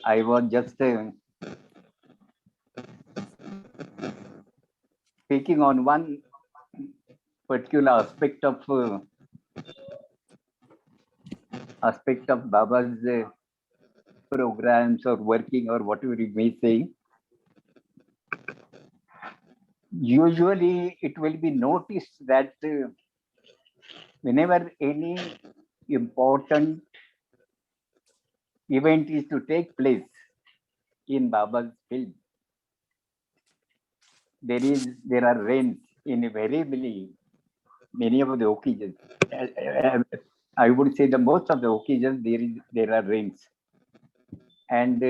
I was just speaking on one particular aspect of Baba's programs or working or whatever you may say. Usually, it will be noticed that whenever any important event is to take place in Baba's field, there are rains in very many of the occasions. I would say the most of the occasions there are rains, and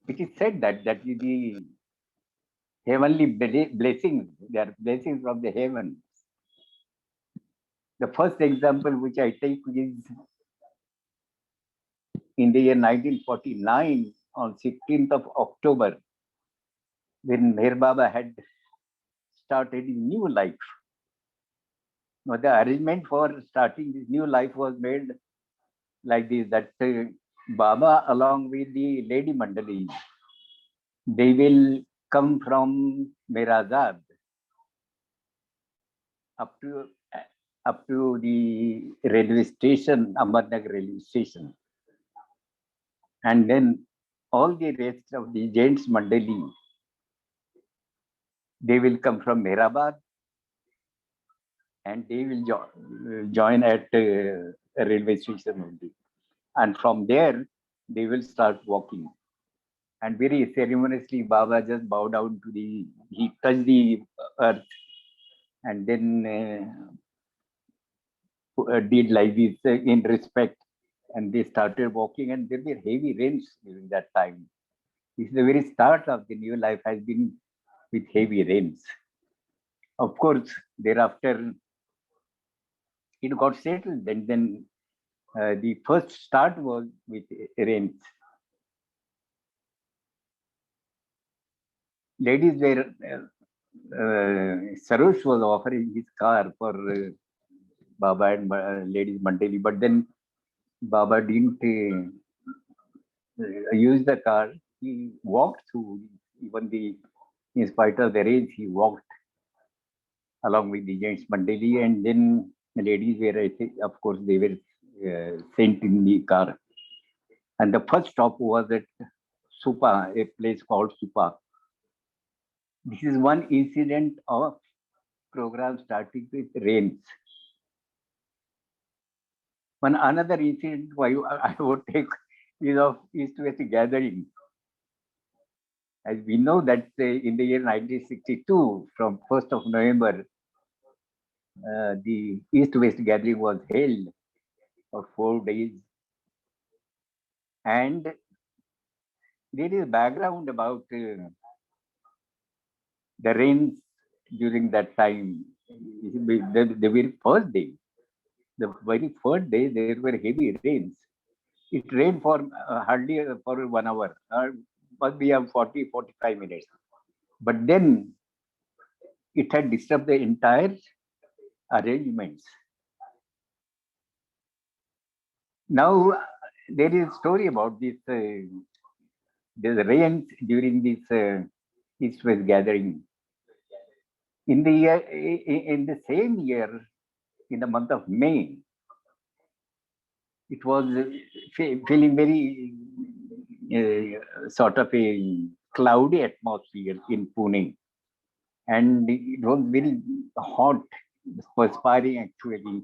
it is said that the heavenly blessings, they are blessings from the heavens. The first example which I take is in the year 1949 on 16th of October, when Meher Baba had started his new life. Now, the arrangement for starting this new life was made like this, that Baba along with the Lady Mandali, they will come from Mirazad up to the railway station, Amarnagar railway station. And then all the rest of the gents Mandali, they will come from Mehrabad and they will join at a railway station only. And from there, they will start walking. And very ceremoniously, Baba just bowed down he touched the earth and then did like this in respect. And they started walking, and there were heavy rains during that time. This is the very start of the new life has been with heavy rains. Of course, thereafter, it got settled. And then the first start was with rains. Ladies were, Sarosh was offering his car for Baba and Ladies Mandali, but then Baba didn't use the car. He walked through, in spite of the rains, he walked along with the gents Mandali, and then the ladies were, I think, of course, they were sent in the car. And the first stop was at Supa, a place called Supa. This is one incident of program starting with rains. One another incident I would take is of East-West gathering. As we know that in the year 1962, from 1st of November, the East-West gathering was held for 4 days. And there is background about the rains during that time. The very first day, there were heavy rains. It rained for hardly for 1 hour, must be 40-45 minutes. But then it had disturbed the entire arrangements. Now there is a story about this. The rains during this East-West gathering. In the same year, in the month of May, it was feeling very sort of a cloudy atmosphere in Pune, and it was very hot, perspiring actually.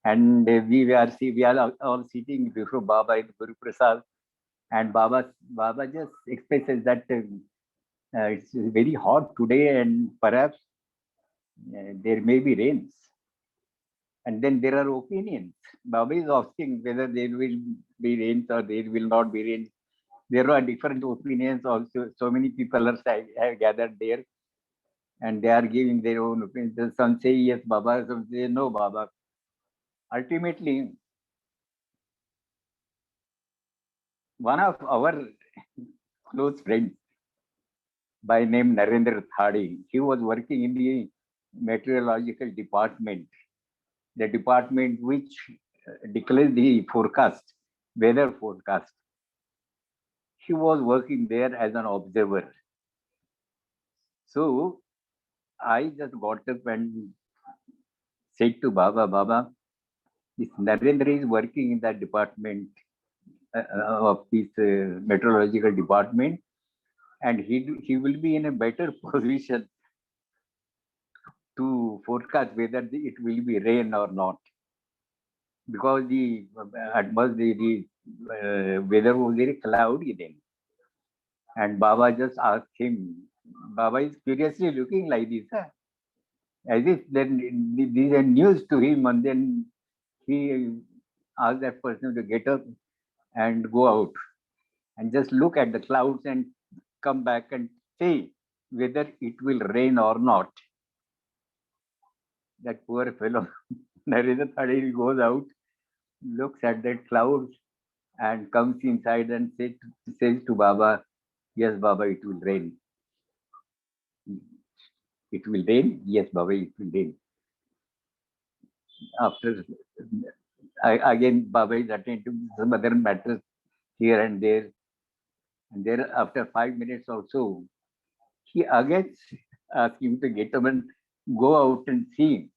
And we are all sitting before Baba in Guruprasad, and Baba just expresses that it's very hot today, and perhaps there may be rains. And then there are opinions. Baba is asking whether there will be rains or there will not be rains. There are different opinions also. So many people have gathered there, and they are giving their own opinions. Some say yes, Baba. Some say no, Baba. Ultimately, one of our close friends by name Narendra Thadi, he was working in the meteorological department, the department which declares the forecast weather forecast. He was working there as an observer. So I just got up and said to Baba, Baba, this Narendra is working in that department of this meteorological department, and he will be in a better position to forecast whether it will be rain or not, because the weather was very cloudy then. And Baba just asked him, Baba is curiously looking like this, huh? As if then these are news to him, and then he asked that person to get up and go out and just look at the clouds and come back and say whether it will rain or not. That poor fellow, Narendra Thaderi goes out, looks at that clouds and comes inside and says to Baba, yes, Baba, it will rain. It will rain? Yes, Baba, it will rain. After, again, Baba is attending to some other matters here and there. And there, after 5 minutes or so, he again asks him to get up and go out and see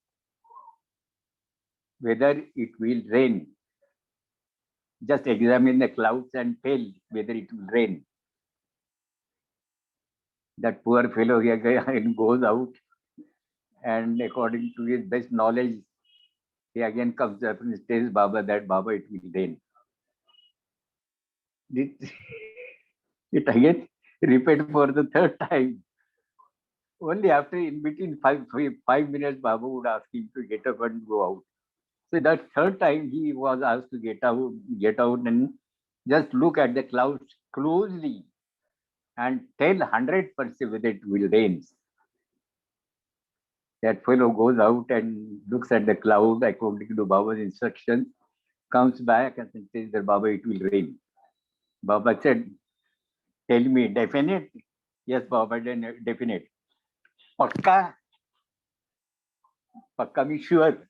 whether it will rain. Just examine the clouds and tell whether it will rain. That poor fellow here goes out, and according to his best knowledge, he again comes up and tells Baba that Baba, it will rain. It, it again repeat for the third time. Only after in between 5 minutes, Baba would ask him to get up and go out. So that third time he was asked to get out and just look at the clouds closely and tell 100% whether it will rain. That fellow goes out and looks at the cloud according to Baba's instructions, comes back and says that Baba, it will rain. Baba said, tell me, definite? Yes, Baba, then definite. Pakka? Pakka means sure.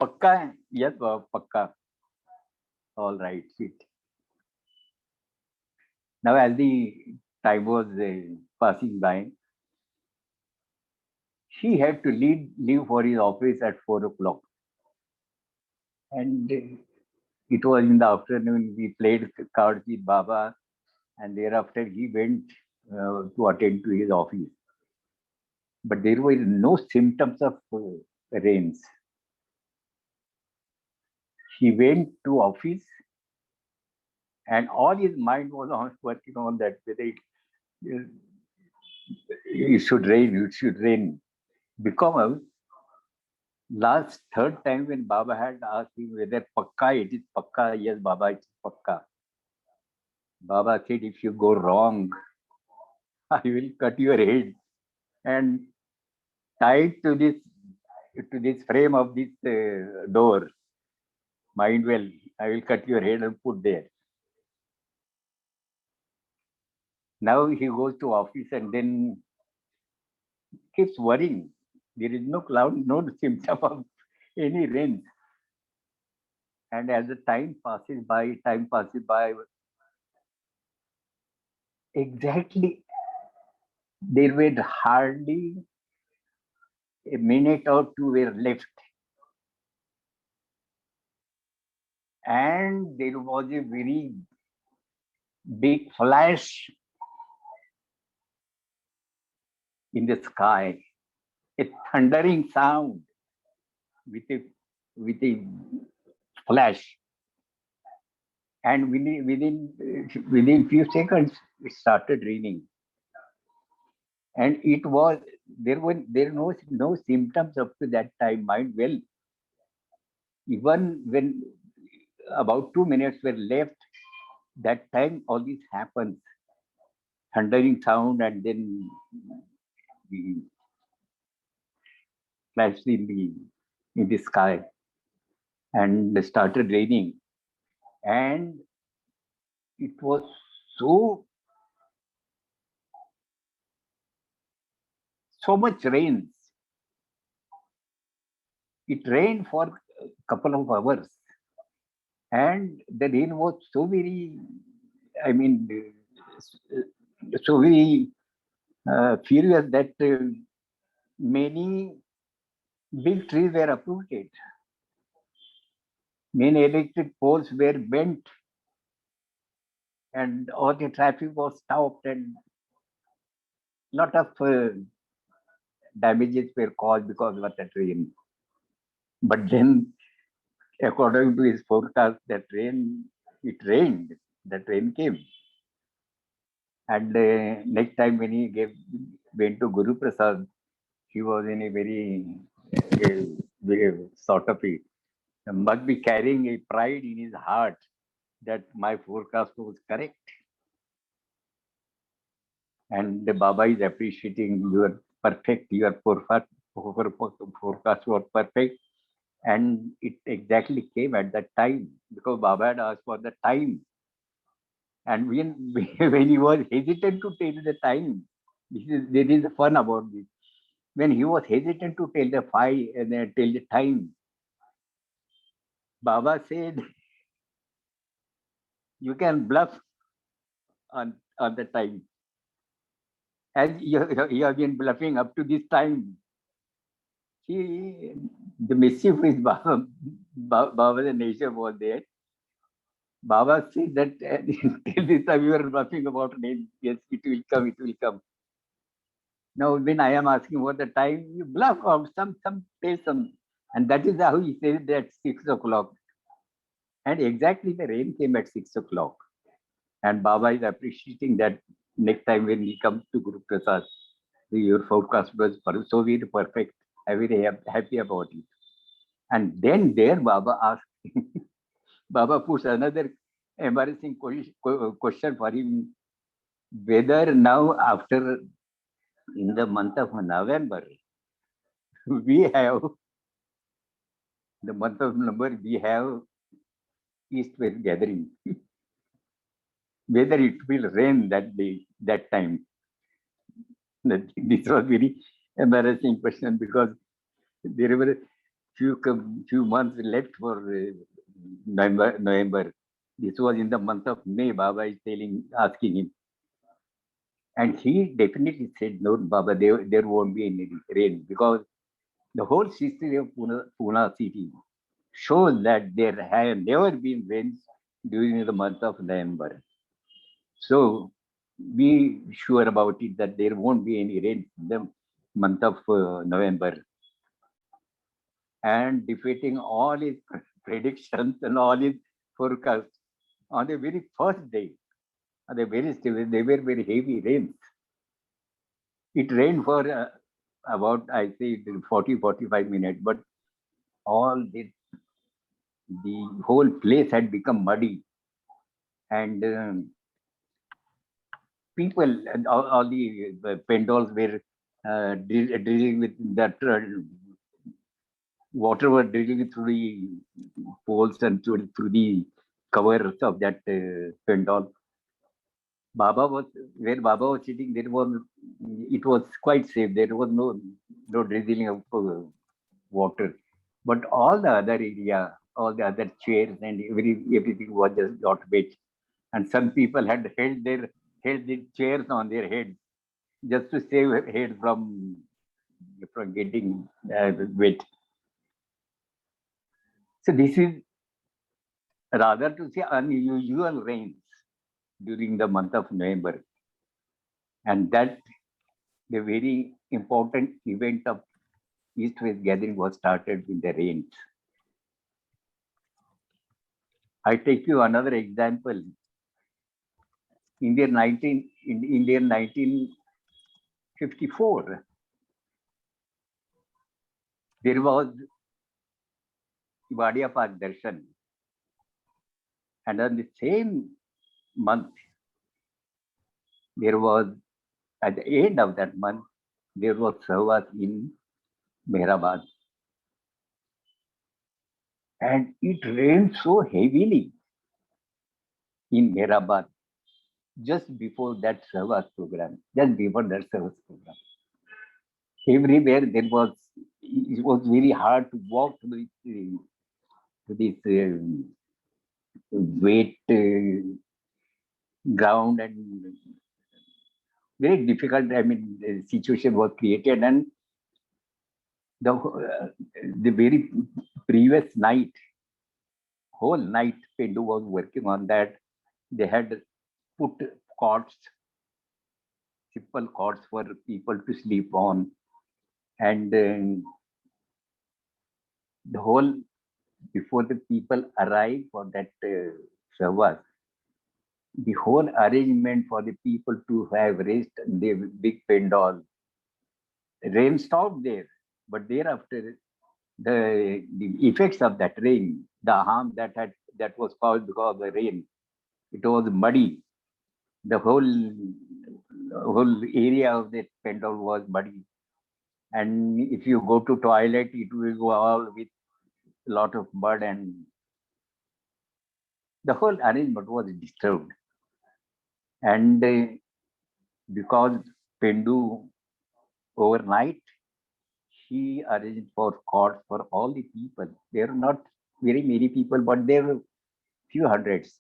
Pakka? Yes, Baba, Pakka. All right, sweet. Now, as the time was passing by, he had to leave for his office at 4 o'clock. And it was in the afternoon. We played cards with Baba, and thereafter he went to attend to his office. But there were no symptoms of rains. He went to office, and all his mind was on working on that whether it should rain, it should rain. Because last third time when Baba had asked him whether pakka, it is pakka, yes, Baba, it is pakka. Baba said, if you go wrong, I will cut your head. And tied to this frame of this door, mind well, I will cut your head and put there. Now he goes to office and then keeps worrying. There is no cloud, no symptom of any rain. And as the time passes by, exactly, there were hardly a minute or two were left. And there was a very big flash in the sky, a thundering sound with a flash. And within few seconds, it started raining. And there were no symptoms up to that time. Mind well, even when about 2 minutes were left, that time all this happens. Thundering sound and then the flash in the sky, and it started raining. And it was so much rains. It rained for a couple of hours. And the rain was so very, I mean, so very furious that many big trees were uprooted. Many electric poles were bent, and all the traffic was stopped, and lot of damages were caused because of that rain. But then, according to his forecast, it rained. That rain came. And next time when went to Guruprasad, he was in a very sort of must be carrying a pride in his heart that my forecast was correct. And the Baba is appreciating your forecast was perfect. And it exactly came at that time because Baba had asked for the time. And when he was hesitant to tell the time, there is fun about this. When he was hesitant to tell the tell the time, Baba said, "You can bluff on the time, as you have been bluffing up to this time." See, the mischief is Baba, the nature was there. Baba said that till this time you are bluffing about rain. Yes, it will come, it will come. Now, when I am asking what the time, you bluff out tell some. And that is how he said that 6 o'clock. And exactly the rain came at 6 o'clock. And Baba is appreciating that next time when he comes to Guru Prasad, your forecast was so very perfect. I'm very happy about it. And then there Baba asked, Baba puts another embarrassing question for him, whether now after in the month of November, we have the month of November, we have east-west gathering. Whether it will rain that day, that time. This was very embarrassing question because there were few months left for November. This was in the month of May. Baba is asking him, and he definitely said, "No, Baba, there won't be any rain because the whole history of Pune city shows that there have never been rains during the month of November. So be sure about it that there won't be any rain in the month of November." And defeating all his predictions and all his forecasts on the very first day, on the very still, they were very heavy rains. It rained for about, I say, 40-45 minutes, but all the whole place had become muddy, and people and all the pendles were drilling with that water were drilling through the poles and through the covers of that pendle. Baba was where Baba was sitting. It was quite safe. There was no drizzling of water, but all the other area, all the other chairs and everything was just got wet. And some people had held the chairs on their heads just to save head from getting wet. So this is rather to say unusual rains during the month of November, and that the very important event of East-West gathering was started with the rains. I take you another example. In 1954, there was Wadia Park Darshan, and on the same month, there was at the end of that month, there was sahavas in Mehrabad, and it rained so heavily in Mehrabad just before that sahavas program. Just before that sahavas program, everywhere it was very hard to walk to this wet ground, and very difficult, situation was created. And the very previous night, whole night, Pendu was working on that. They had put cots, simple cots for people to sleep on, and the whole, before the people arrive for that sahavas, the whole arrangement for the people to have rest, the big pendal. Rain stopped there, but thereafter the effects of that rain, the harm that was caused because of the rain, it was muddy. The whole area of the pendal was muddy, and if you go to toilet, it will go all with a lot of mud, and the whole arrangement was disturbed. And because Pendu overnight, he arranged for cots for all the people. There are not very many people, but there were few hundreds,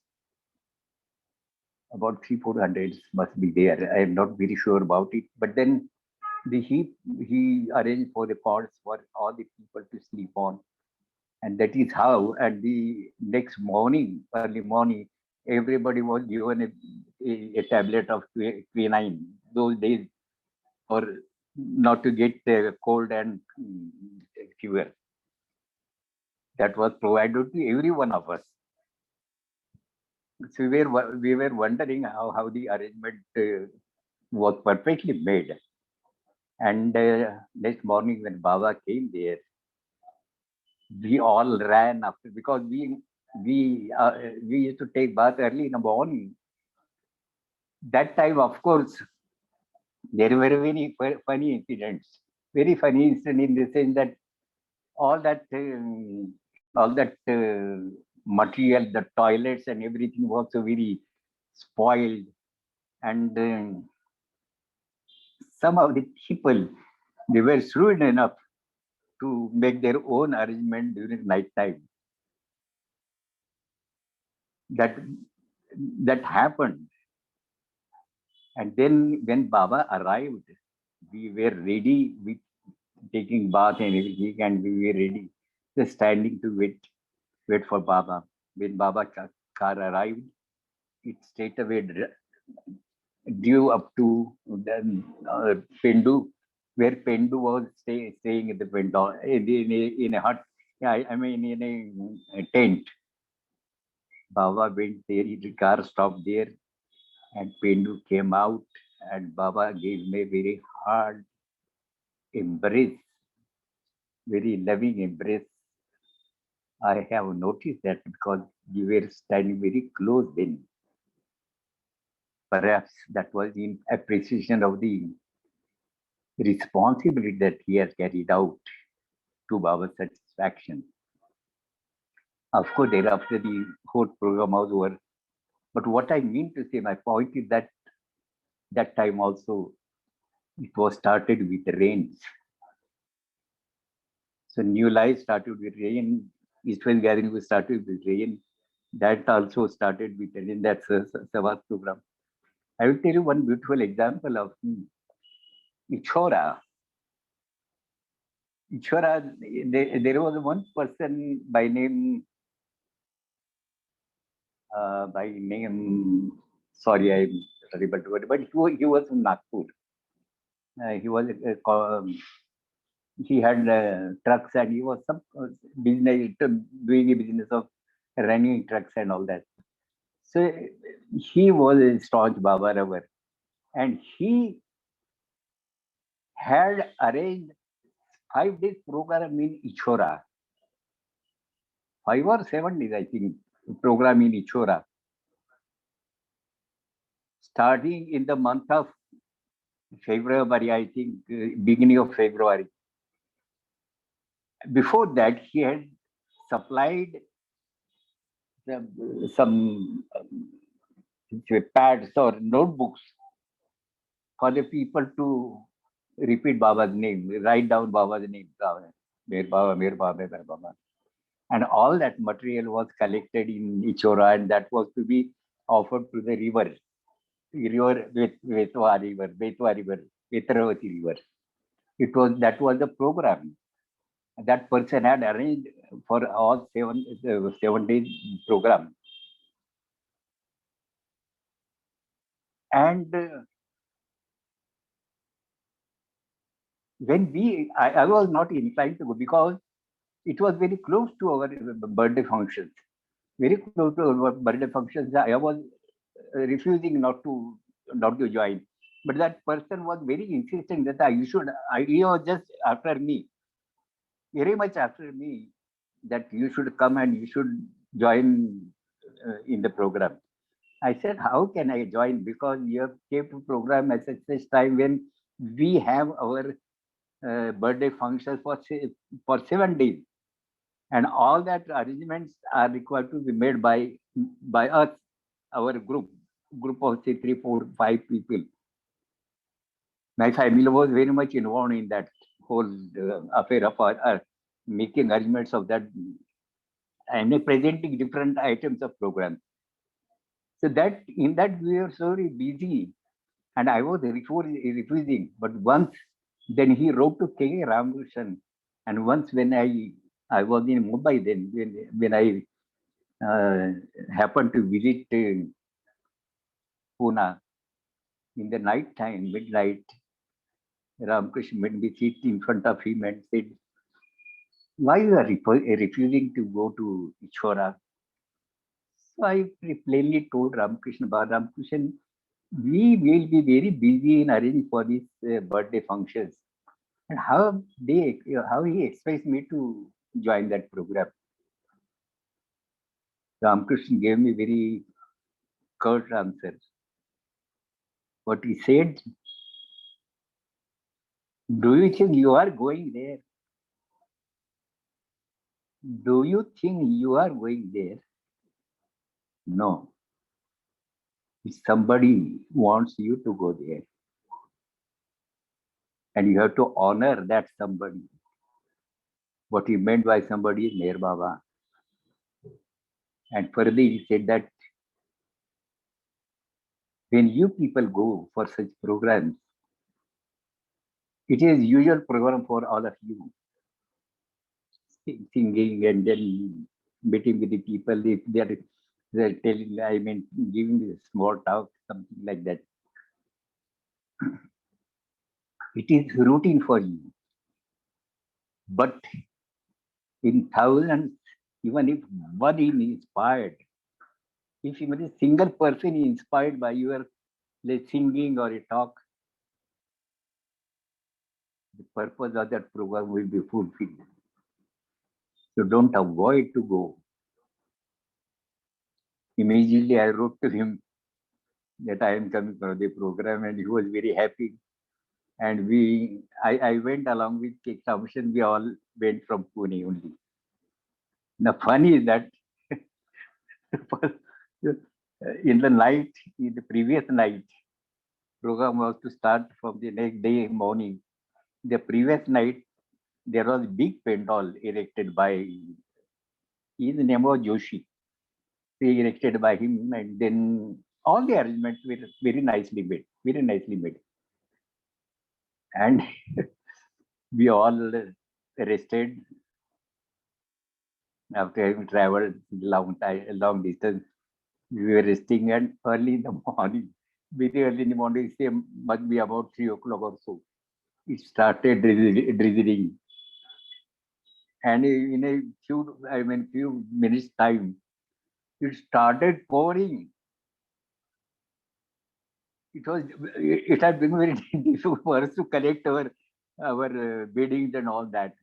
about 300-400 must be there. I am not very sure about it. But then he arranged for the cots for all the people to sleep on. And that is how at the next morning, early morning, everybody was given a tablet of quinine those days, or not to get cold and fever. That was provided to every one of us. So we were wondering how the arrangement was perfectly made. And next morning when Baba came there, we all ran after, because we used to take bath early in the morning. That time, of course, there were very funny incidents. Very funny incident in the sense that all that material, the toilets and everything was so very spoiled, and some of the people, they were shrewd enough to make their own arrangement during night time. That happened. And then when Baba arrived, we were ready with taking bath and everything, and we were ready, just standing to wait for Baba. When Baba car arrived, it straight away drew up to the Pendu, where Pendu was staying in the window, in a hut. Yeah, in a tent. Baba went there, the car stopped there, and Pendu came out, and Baba gave me a very hard embrace, very loving embrace. I have noticed that because we were standing very close then. Perhaps that was in appreciation of the responsibility that he has carried out to Baba's satisfaction. Of course, thereafter the whole program was over. But what I mean to say, my point is that that time also it was started with rains. So new life started with rain. Eastwell Gathering was started with rain. That also started with rain. That's a Savas program. I will tell you one beautiful example of Ichora. Ichora, there was one person by name, sorry, I'm terrible to word, but he was from Nagpur. He had trucks, and he was some business, doing a business of running trucks and all that. So he was a staunch Baba lover, and he had arranged 5 days program in Ichora. 5 or 7 days, I think, program in Ichora. Starting in the month of February, I think, beginning of February. Before that, he had supplied some pads or notebooks for the people to repeat Baba's name, write down Baba's name. Mere Baba, Mere Baba, Mere Baba. And all that material was collected in Ichora, and that was to be offered to the river, Betwa river, Vetravati river. That was the program that person had arranged for all 7 days program. And I was not inclined to go because it was very close to our birthday functions. Very close to our birthday functions. I was refusing not to join. But that person was very insistent that he was just after me, very much after me, that you should come and you should join in the program. I said, how can I join? Because you have kept a program at such time when we have our birthday functions for 7 days, and all that arrangements are required to be made by us, our group of say 3, 4, 5 people. My family was very much involved in that whole affair of making arrangements of that and presenting different items of program. So that in that we were so very busy, and I was refusing. But once then he wrote to K. Ramakrishnan, and once when I was in Mumbai, then when I happened to visit Pune in the night time, midnight, Ramakrishna made me sit in front of him and said, why you are refusing to go to Ichora? So I plainly told Ramakrishna, we will be very busy in arranging for these birthday functions. And how he expects me to join that program? Ramakrishna gave me very curt answer. What he said, do you think you are going there? Do you think you are going there? No. If somebody wants you to go there, and you have to honor that somebody. What he meant by somebody is Meher Baba. And further, he said that when you people go for such programs, it is usual program for all of you, singing and then meeting with the people. If they're telling, giving a small talk, something like that. It is routine for you. But in thousands, even if one is inspired, if even a single person is inspired by your singing or a talk, the purpose of that program will be fulfilled. So don't avoid to go. Immediately I wrote to him that I am coming for the program, and he was very happy. And I went along with K. Thompson. We all went from Pune only. The fun is that in the previous night, program was to start from the next day morning. The previous night, there was a big pandal erected by, his name was Joshi. They erected by him, and then all the arrangements were very nicely made. And we all rested after having traveled long distance. We were resting, and early in the morning, very early in the morning, say must be about 3 o'clock or so, it started drizzling. And in a few minutes time, it started pouring. It had been very difficult for us to collect our beddings and all that.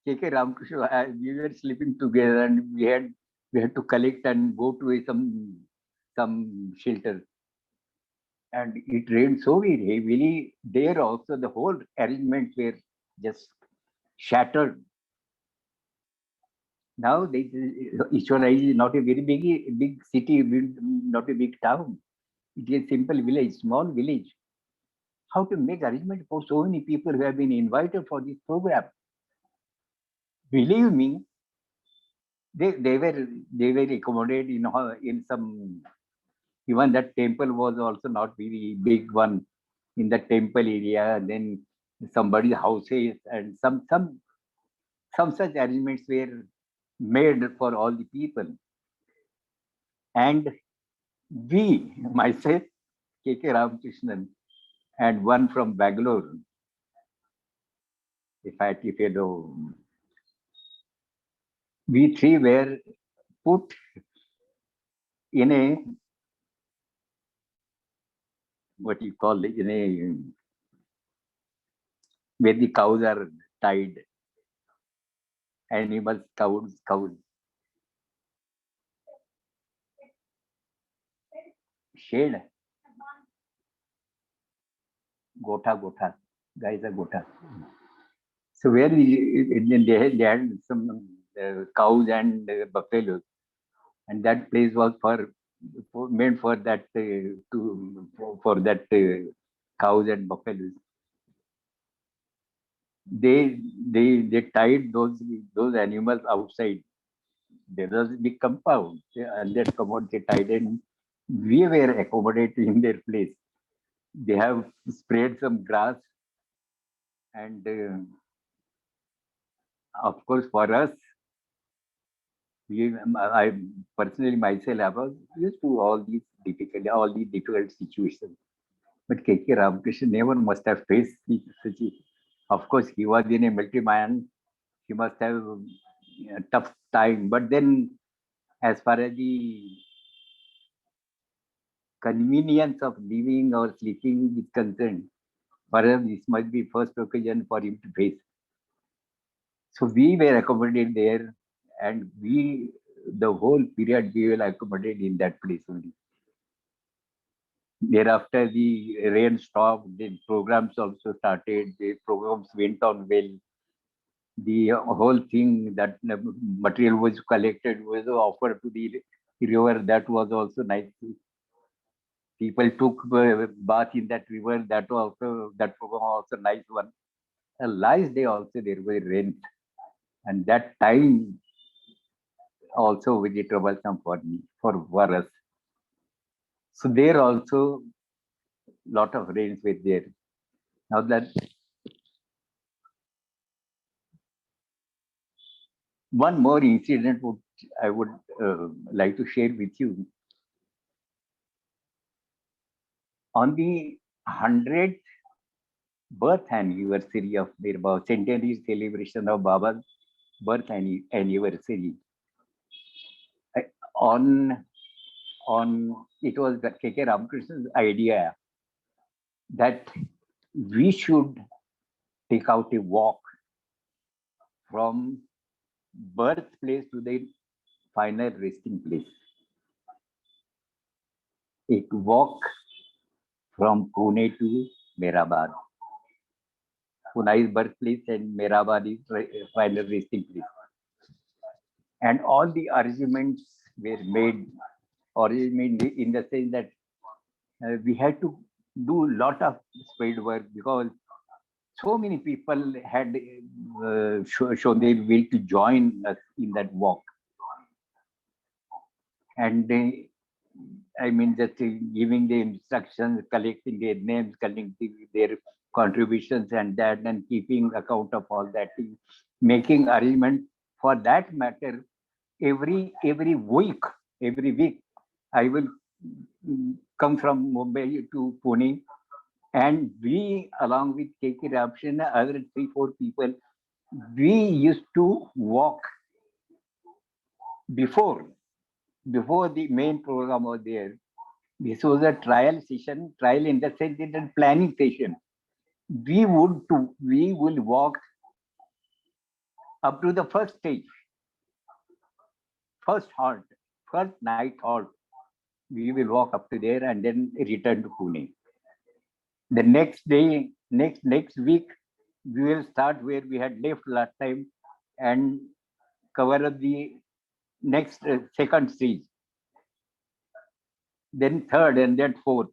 K.K. Ramakrishna, we were sleeping together, and we had to collect and go to some shelter. And it rained so very heavily. There also, the whole arrangements were just shattered. Now, Ishwara is not a very big city, not a big town. It is a simple village, small village. How to make arrangement for so many people who have been invited for this program? Believe me, they were accommodated in some. Even that temple was also not very big one in the temple area. Then somebody's houses and some such arrangements were made for all the people. And we, myself, K.K. Ramakrishnan, and one from Bangalore, if you know, we three were put in a what you call it, in a where the cows are tied, animals, cows, shed, gotha, guys are gotha. So where they had some cows and buffaloes, and that place was meant for that for that cows and buffaloes. They tied those animals outside. There was a big compound, and that compound they tied, and we were accommodated in their place. They have spread some grass, and of course for us, I personally myself I was used to all these difficult situations. But K.K. Ramakrishna never must have faced such. Of course, he was in a military man. He must have a tough time. But then, as far as the convenience of living or sleeping is concerned, perhaps this might be first occasion for him to face. So we were accommodated there, and the whole period we were accommodated in that place only. Thereafter, the rain stopped. The programs also started. The programs went on well. The whole thing that material was collected was offered to the river. That was also nice. People took bath in that river. That program was also nice one. And last day also there were rain, and that time also very troublesome for me for us. So there also lot of rains were there. Now that one more incident I would like to share with you. On the 100th birth anniversary of their centenary celebration of Baba's birth anniversary, on it was K.K. Ramakrishna's idea that we should take out a walk from birthplace to the final resting place. A walk from Pune to Mehrabad. Pune is birthplace and Mehrabad is final resting place. And all the arrangements were made, arrangement in the sense that we had to do a lot of spade work because so many people had shown their will to join us in that walk. And just giving the instructions, collecting their names, collecting their contributions and that, and keeping account of all that, making arrangement for that matter. Every week, I will come from Mumbai to Pune, and we, along with K.K. Rapshin, other 3-4 people, we used to walk before the main program was there. This was a trial session, trial in the sense it a planning session. We will walk up to the first stage, first halt, first night halt. We will walk up to there and then return to Pune. The next day, next week, we will start where we had left last time and cover up the next second stage, then third, and then fourth.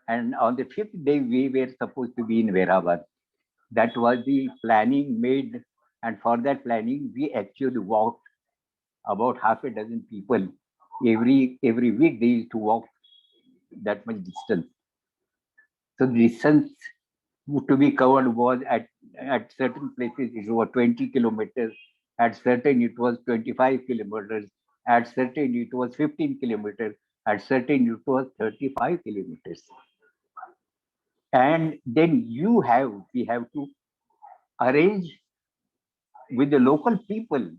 And on the fifth day, we were supposed to be in Mehrabad. That was the planning made, and for that planning, we actually walked about half a dozen people. Every week they used to walk that much distance. So the distance to be covered was at certain places it was 20 kilometers, at certain it was 25 kilometers, at certain it was 15 kilometers, at certain it was 35 kilometers. And then we have to arrange with the local people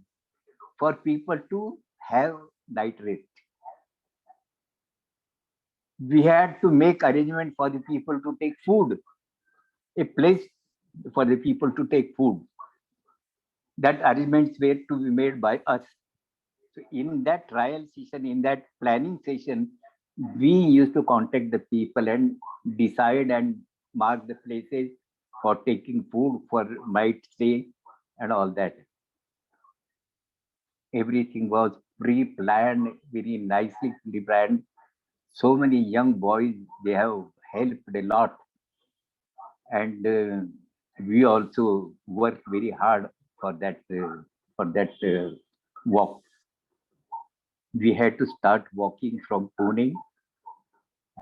for people to have night rest. We had to make arrangement for the people to take food, a place for the people to take food. That arrangements were to be made by us. So in that trial session, in that planning session, we used to contact the people and decide and mark the places for taking food, for night stay, and all that. Everything was pre-planned, very nicely pre-planned. So many young boys, they have helped a lot, and we also worked very hard for that walk. We had to start walking from Pune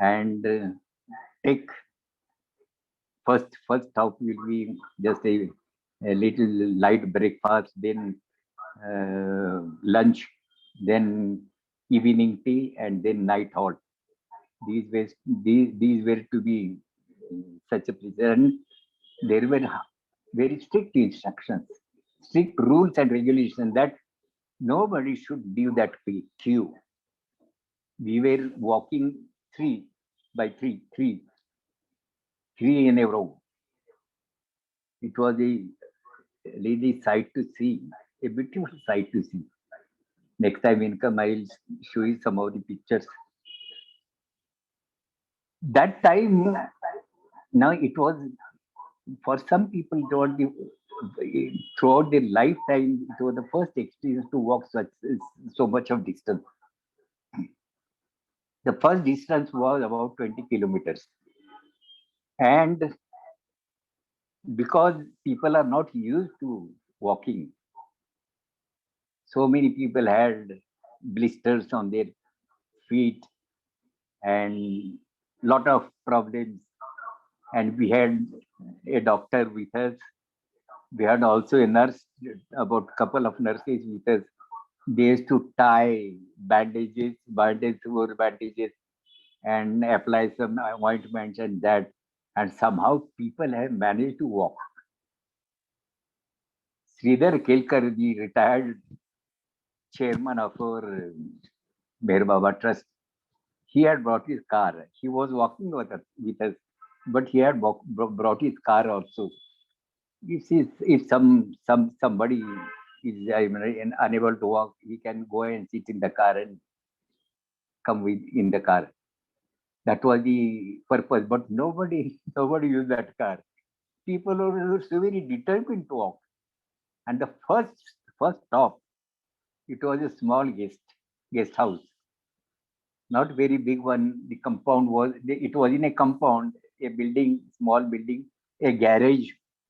and take first stop will be just a little light breakfast, then lunch, then evening tea, and then night halt. These were to be such a place, and there were very strict instructions, strict rules and regulations that nobody should leave that queue. We were walking three in a row. It was a really sight to see, a beautiful sight to see. Next time in come, I'll show you some of the pictures. That time, now it was for some people, throughout their lifetime, it was the first experience to walk so much of distance. The first distance was about 20 kilometers. And because people are not used to walking, so many people had blisters on their feet and lot of problems. And we had a doctor with us. We had also a nurse, about couple of nurses with us. They used to tie bandages, and apply some ointments and that. And somehow people have managed to walk. Sridhar Kelkar, the retired chairman of our Meher Baba Trust, he had brought his car. He was walking with us, but he had brought his car also. If somebody is unable to walk, he can go and sit in the car and come with in the car. That was the purpose. But nobody used that car. People were so very determined to walk. And the first stop, it was a small guest house, not very big one. The compound it was in a compound, a building, small building, a garage,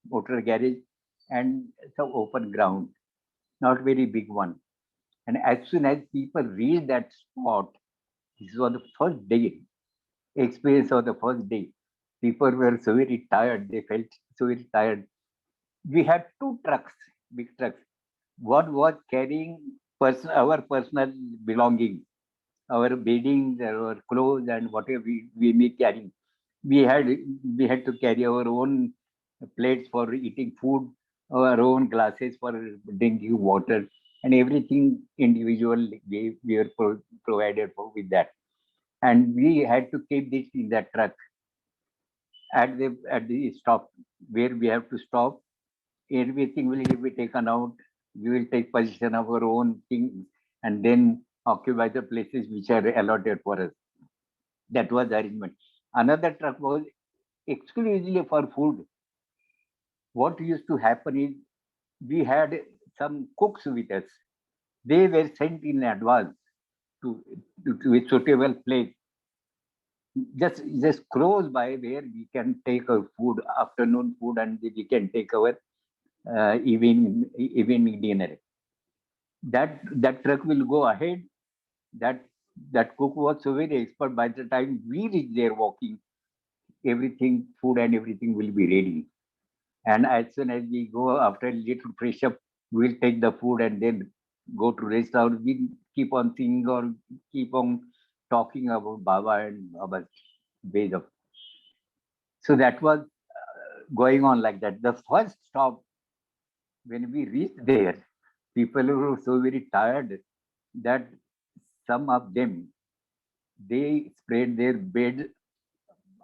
motor garage, and some open ground, not very big one. And as soon as people reached that spot, this was the first day, experience of the first day. People were so very tired. They felt so very tired. We had two trucks, big trucks. One was carrying our personal belongings, our beddings, our clothes, and whatever we may carry. We had we had to carry our own plates for eating food, our own glasses for drinking water, and everything individual we were provided for with that. And we had to keep this in that truck at the stop where we have to stop. Everything will be taken out. We will take possession of our own things and then occupy the places which are allotted for us. That was the arrangement. Another truck was exclusively for food. What used to happen is we had some cooks with us. They were sent in advance to, to a suitable place, just close by where we can take our food, afternoon food, and we can take our evening dinner. That truck will go ahead. That that cook was so very expert. By the time we reach there walking, everything, food and everything will be ready. And as soon as we go after a little fresh up, we'll take the food and then go to restaurant. We keep on singing or keep on talking about Baba and Baba's ways of. So that was going on like that. The first stop when we reached there, people were so very tired that some of them they spread their bed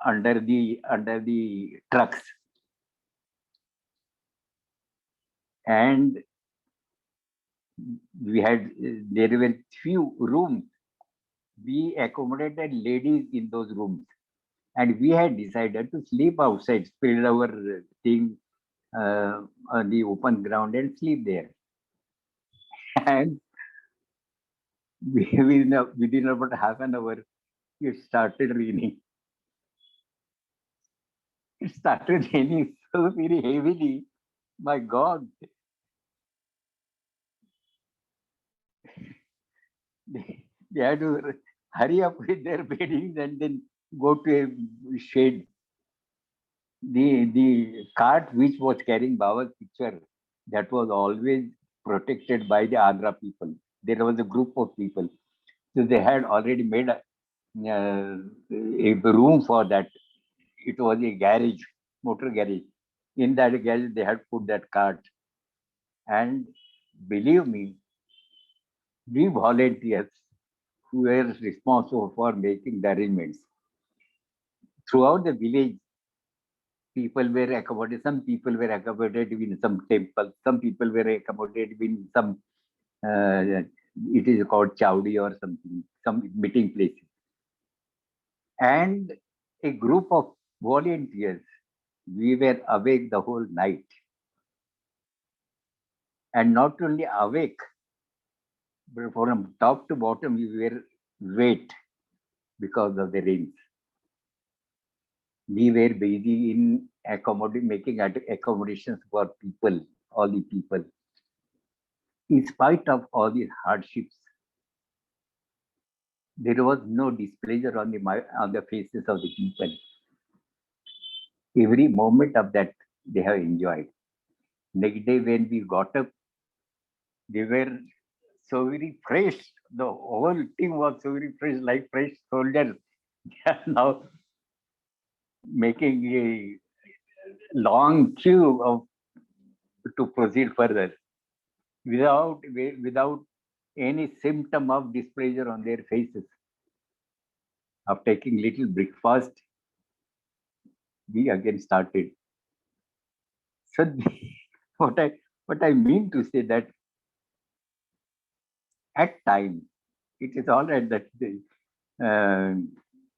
under the trucks, and we had there were few rooms. We accommodated ladies in those rooms, and we had decided to sleep outside, spread our thing on the open ground and sleep there. And within about half an hour, it started raining. It started raining so very heavily. My God, they had to hurry up with their beddings and then go to a shade. The cart which was carrying Baba's picture, that was always protected by the Agra people. There was a group of people. So they had already made a room for that. It was a garage, motor garage. In that garage, they had put that cart. And believe me, we volunteers who were responsible for making the arrangements. Throughout the village, people were accommodated. Some people were accommodated in some temples. Some people were accommodated in some, it is called chowdi or something, some meeting places. And a group of volunteers, we were awake the whole night. And not only awake, but from top to bottom, we were wet because of the rains. We were busy in making accommodations for people, all the people. In spite of all these hardships, there was no displeasure on the faces of the people. Every moment of that they have enjoyed. Next day when we got up, they were so very fresh. The whole team was so very fresh, like fresh soldiers. They are now making a long queue to proceed further without any symptom of displeasure on their faces. Of taking little breakfast, we again started. So what I what I mean to say that at times it is all right that the uh,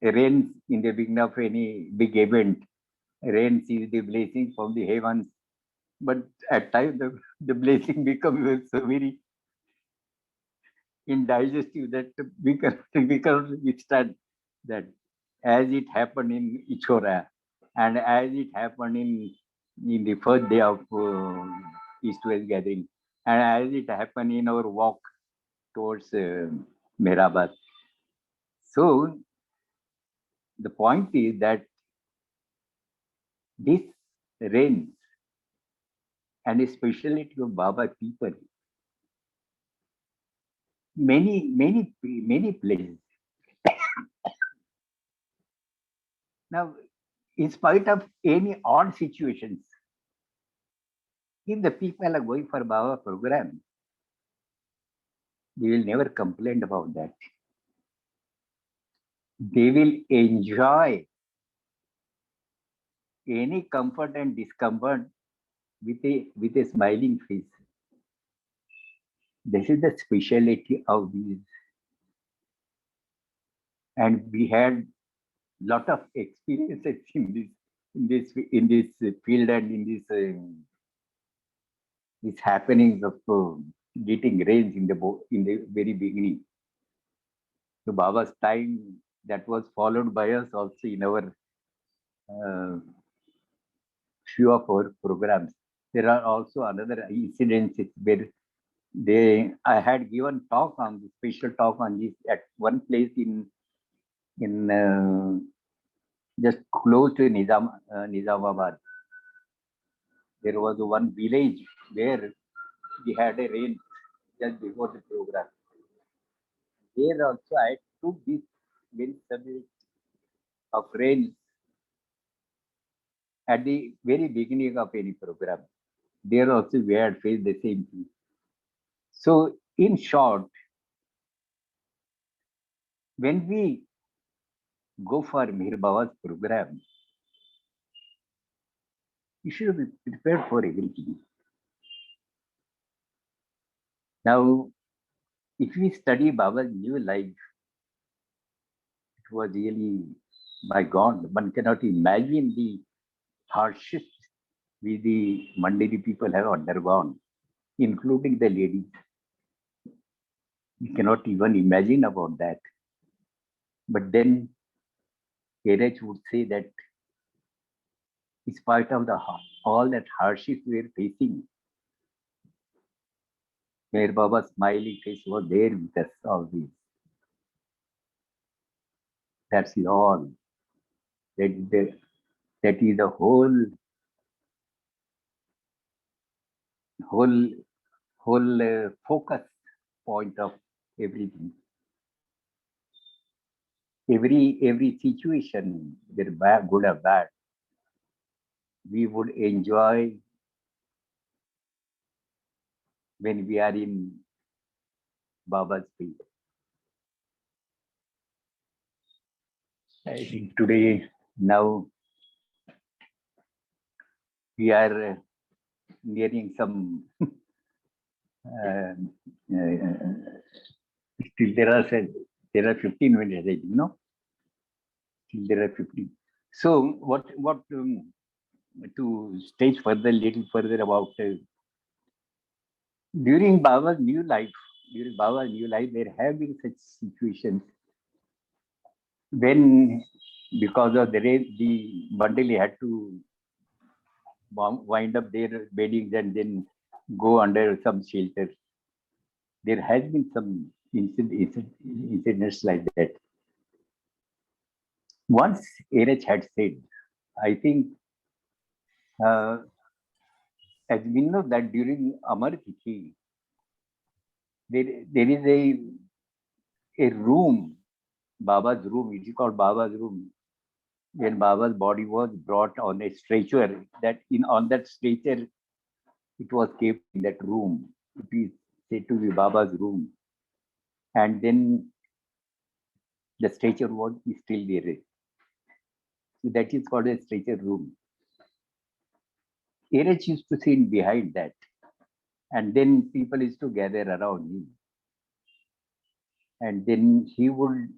rains in the beginning of any big event, rain sees the blessing from the heavens, but at times the blessing becomes so very indigestive that we cannot withstand that, as it happened in Ichora and as it happened in the first day of East-West gathering and as it happened in our walk towards Mehrabad. So the point is that this rains and especially to Baba people, many places. Now, in spite of any odd situations, if the people are going for Baba program, they will never complain about that. They will enjoy any comfort and discomfort with a smiling face. This is the speciality of these, and we had lot of experiences in this field and in these happenings of getting rains in the very beginning. So Baba's time, that was followed by us also in our uh, few of our programs. There are also another incidents where I had given talk on this, special talk on this at one place in just close to Nizamabad. There was one village where we had a rain just before the program. There also I took this very subject of rain at the very beginning of any program. There also we had faced the same thing. So in short, when we go for Mihir Baba's program, you should be prepared for everything. Now, if we study Baba's new life, it was really, my God, one cannot imagine the hardships we the Mandali people have undergone, including the ladies. We cannot even imagine about that. But then Erech would say that in spite of all that hardship we are facing, Meher Baba's smiling face was there with us always. That's all. That is the whole focus point of everything. Every situation, whether bad, good or bad, we would enjoy when we are in Baba's feet. I think today, now, we are nearing some. uh, Still, there are 15 minutes, you know. Still, there are 15. So, what to stage further, little further about during Baba's new life. During Baba's new life, there have been such situations when, because of the rain, the Mandali had to wind up their beddings and then go under some shelter. There has been some incidents like that. Once Erech had said, I think, uh, as we know that during Amar Tithi, there is a room, Baba's room, it is called Baba's room, when Baba's body was brought on a stretcher, that on that stretcher it was kept in that room. It is said to be Baba's room. And then the stretcher was still there. So that is called a stretcher room. Erech used to sit behind that. And then people used to gather around him. And then he would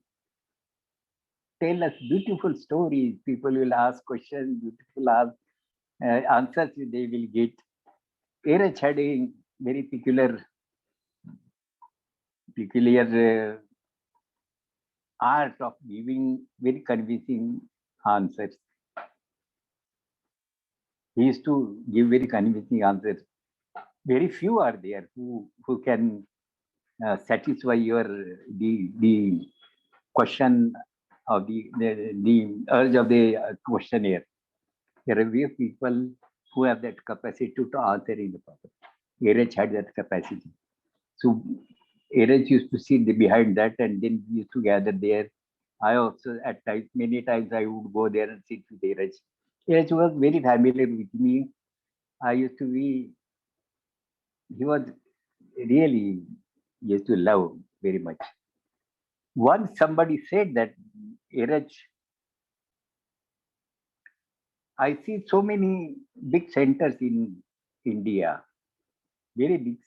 tell us beautiful stories. People will ask questions, beautiful answers they will get. Erech had a very peculiar art of giving very convincing answers. He used to give very convincing answers. Very few are there who can satisfy your the question of the urge of the questionnaire. There are few people who have that capacity to answer in the proper. Erech had that capacity. So Erech used to sit behind that and then we used to gather there. I also at times, many times I would go there and sit with Erech. Erech was very familiar with me. I used to be, he was really used to love very much. Once somebody said that, Erech, I see so many big centers in India, very big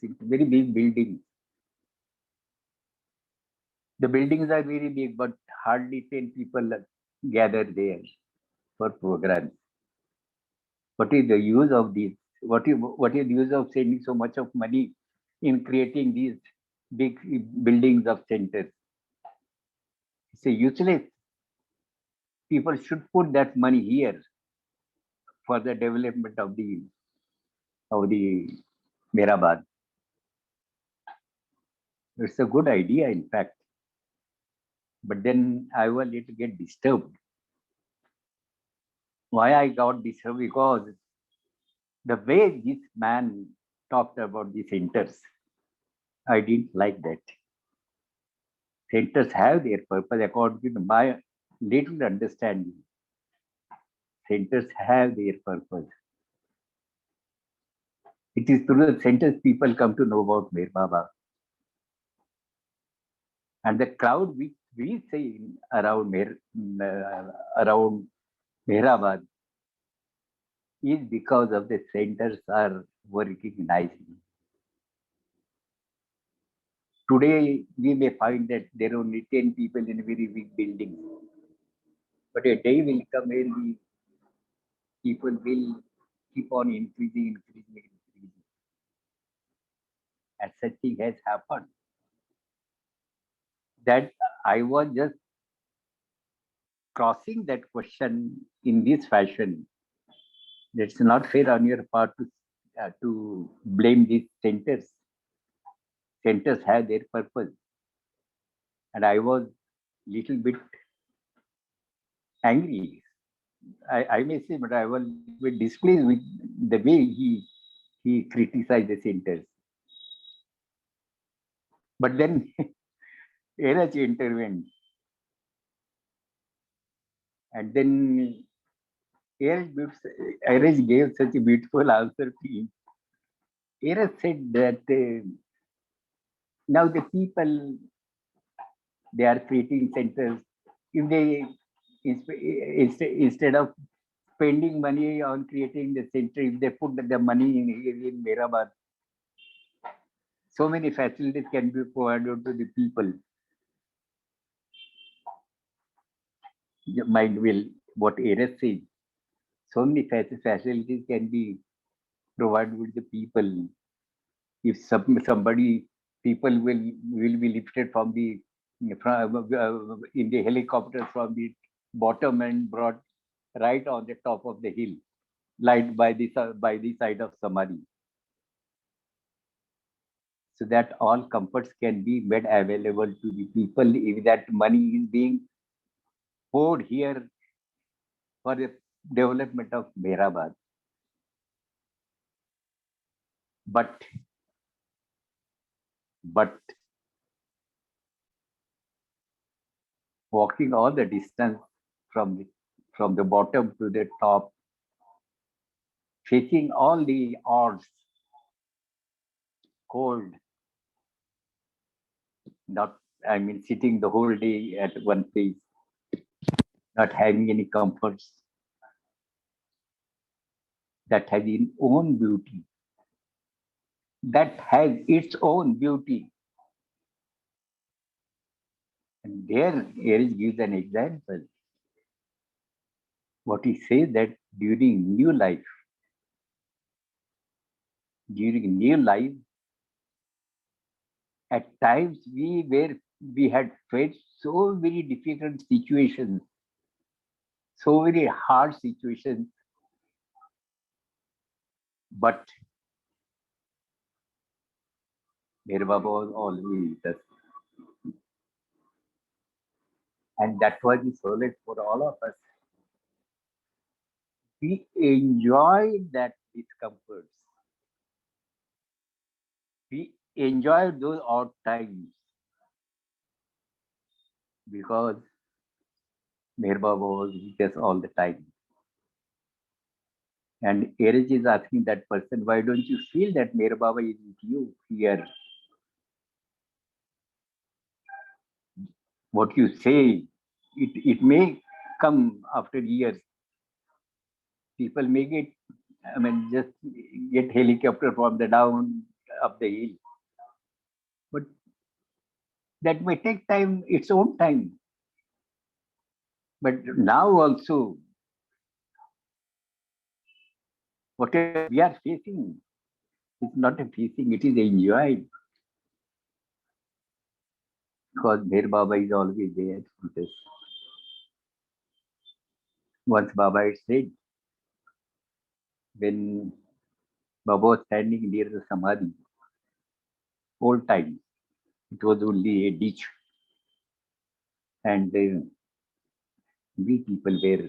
buildings. The buildings are very big, but hardly 10 people gather there for programs. What is the use of this? What is the use of spending so much of money in creating these big buildings of centers? It's a useless. People should put that money here for the development of the Mirabad. It's a good idea, in fact. But then I was little get disturbed. Why I got disturbed? Because the way this man talked about the centers, I didn't like that. Centers have their purpose according to my little understanding. Centers have their purpose. It is through the centers people come to know about Mer Baba. And the crowd which we see around Mehrabad is because of the centers are working nicely. Today, we may find that there are only 10 people in a very big building. But a day will come where the people will keep on increasing. And such thing has happened. That I was just crossing that question in this fashion. It's not fair on your part to blame these centers. Centers have their purpose. And I was little bit angry. I may say, but I was a bit displeased with the way he criticized the centers. But then Eraj intervened. And then Eraj gave such a beautiful answer to him. Eraj said that now the people, they are creating centers. If they, instead of spending money on creating the center, if they put the money in Mehrabad, so many facilities can be provided to the people. Mind will, what Eras says, so many facilities can be provided with the people. If somebody, people will be lifted from the in the helicopter from the bottom and brought right on the top of the hill, light by the side of Samadhi, so that all comforts can be made available to the people. If that money is being poured here for the development of Mehrabad, but but walking all the distance from the bottom to the top, facing all the odds, cold, not, I mean, sitting the whole day at one place, not having any comforts, that has its own beauty. That has its own beauty. And there, Eric gives an example. What he says that during new life, at times we had faced so very difficult situations, so very hard situations, but Mir Baba was always with us. And that was the solace for all of us. We enjoyed that discomforts. We enjoyed those odd times because Mir Baba was with us all the time. And Erich is asking that person, why don't you feel that Mir Baba is with you here? What you say, it may come after years. People may just get helicopter from the down up the hill. But that may take time, its own time. But now also, whatever we are facing, it's not a facing, it is enjoyed. Because Bher Baba is always there with us. Once Baba had said, when Baba was standing near the Samadhi, old times, It was only a ditch, and we people were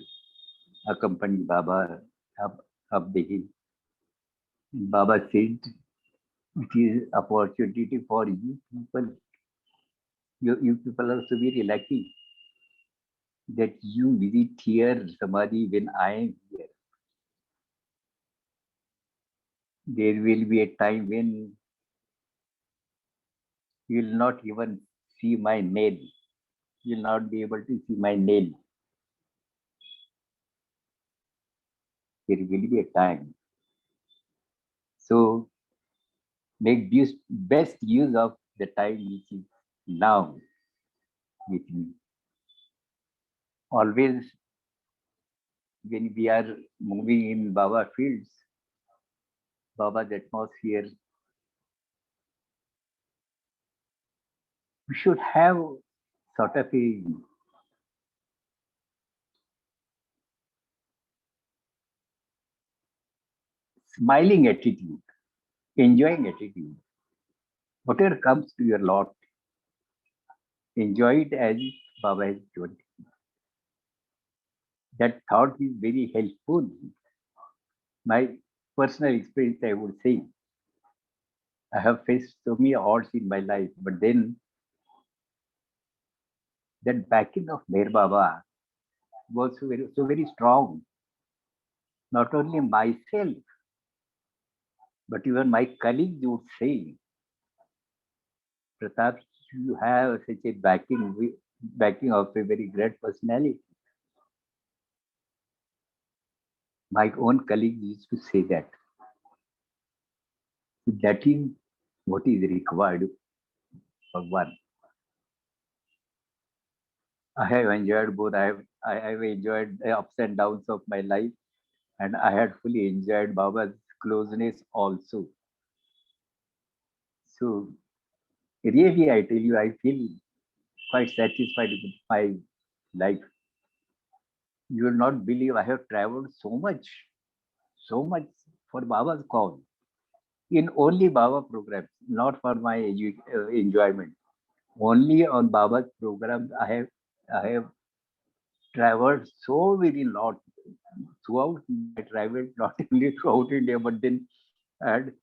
accompanying Baba up, up the hill. Baba said, "It is opportunity for you people. You people are so very lucky that you visit here Samadhi when I am here. There will be a time when you will not even see my nail. You will not be able to see my nail. There will be a time. So make best use of the time which is now with me. Always when we are moving in Baba fields, Baba's atmosphere, we should have sort of a smiling attitude, enjoying attitude. Whatever comes to your lot, enjoy it as if Baba has told. That thought is very helpful. My personal experience, I would say, I have faced so many odds in my life, but then that backing of Meher Baba was so very strong. Not only myself, but even my colleagues would say, Pratap, you have such a backing of a very great personality. My own colleagues used to say that. That is what is required for one. I have enjoyed both. I have enjoyed the ups and downs of my life, and I had fully enjoyed Baba's closeness also. So really, I tell you, I feel quite satisfied with my life. You will not believe I have traveled so much for Baba's cause in only Baba programs, not for my enjoyment. Only on Baba's programs, I have traveled so very lot throughout. I traveled not only throughout India, but then I had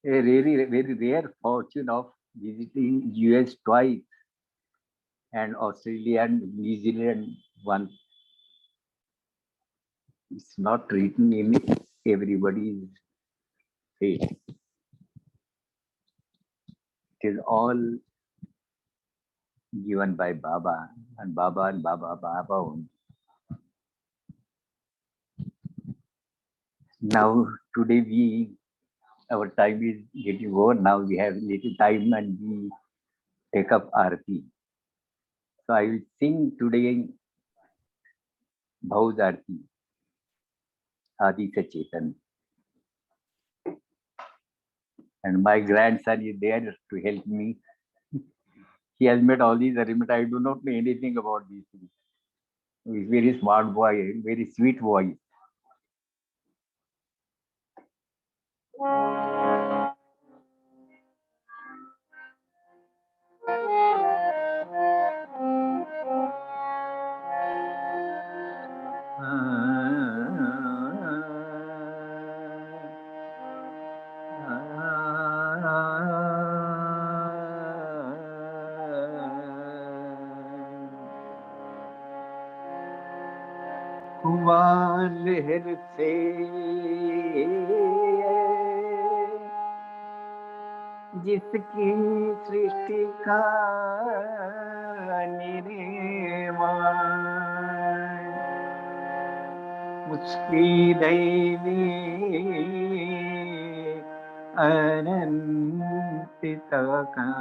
a very rare fortune of visiting US twice and Australia and New Zealand once. It's not written in everybody's fate. It is all given by Baba and Baba only. Now today our time is getting over. Now we have little time and we take up Arati. So I will sing today Bhaus Arati, Adi Sachetan. And my grandson is there to help me. He has made all these arrangements. I do not know anything about these things. He's very smart boy, very sweet boy. लहर से जिसकी सृष्टि का निर्माण उसकी दैवी अनंतता का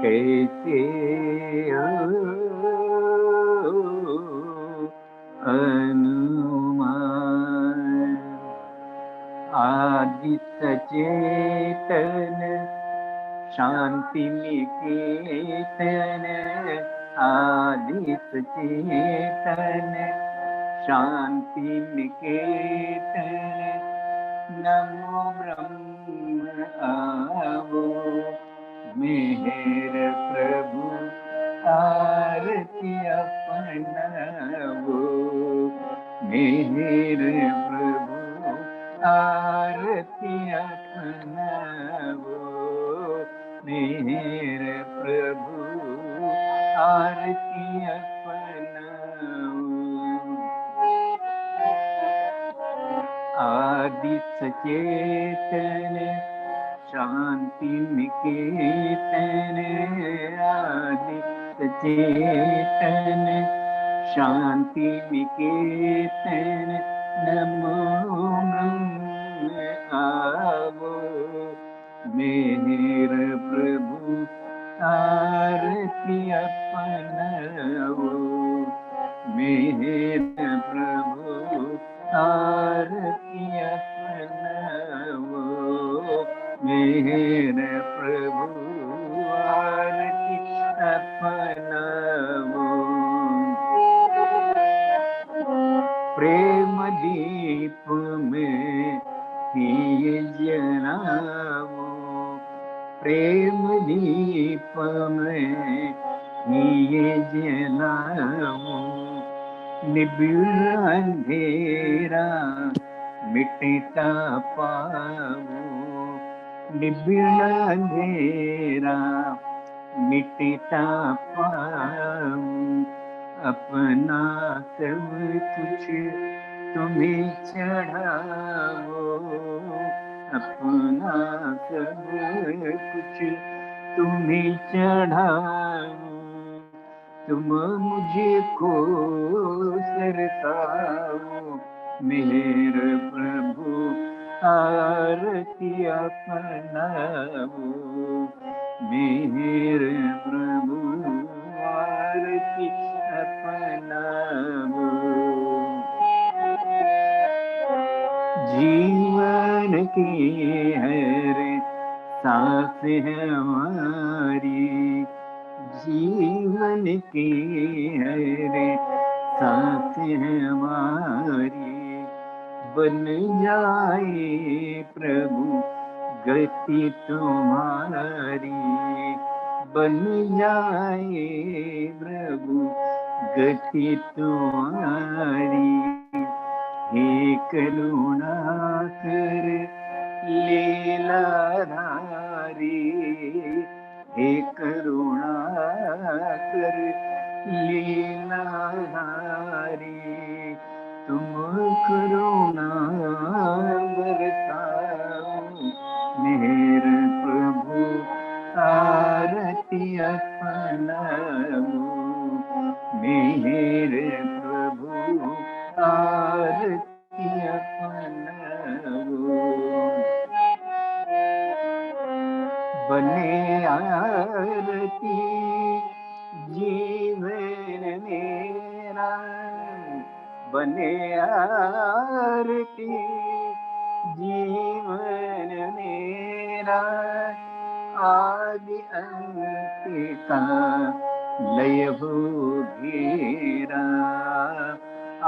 कैसे अनुमान आदि सचेतन शांति निकेतन आदि सचेतन शांति निकेतन नमो ब्रह्म आवो मेहर प्रभु आरती अपनावो, मेहर प्रभु आरती अपनावो, मेहर प्रभु आरती अपनावो। आदि सचेतन शांति निकेतन, आदि सचेतन शांति निकेतन, नमो ब्रह्म आवो, मेहर प्रभु आरती अपनावो, मेहर प्रभु आरती अपनावो, मेहर प्रभु आरती अपनावो। प्रेम दीप में दिए जलावो, प्रेम दीप में दिए जलावो, निबिड़ अंधेरा मिटता पावो, निबिड़ अंधेरा मिटता पावो, अपना सब कुछ तुम्हें चढ़ावो, अपना सब कुछ तुम्हें चढ़ावो, तुम मुझे खो सरताओ, मेहर प्रभु आरती अपनावो, मेहर प्रभु आरती अपनावो। जीवन की हर सांस हमारी, जीवन की हर सांस हमारी, बन जाए प्रभु गति तुम्हारी, बन जाए प्रभु गति तुम्हारी, हे करुणा कर लीलाधारी, हे करुणा कर लीलाधारी, तुम करुणा बरसाओ, मेहर प्रभु आरती अपनाओ, मेहर प्रभु आरती अपनाओ। बने आरती जीवन मेरा, बने आरती जीवन मेरा, आदि अंत का लय हो घेरा,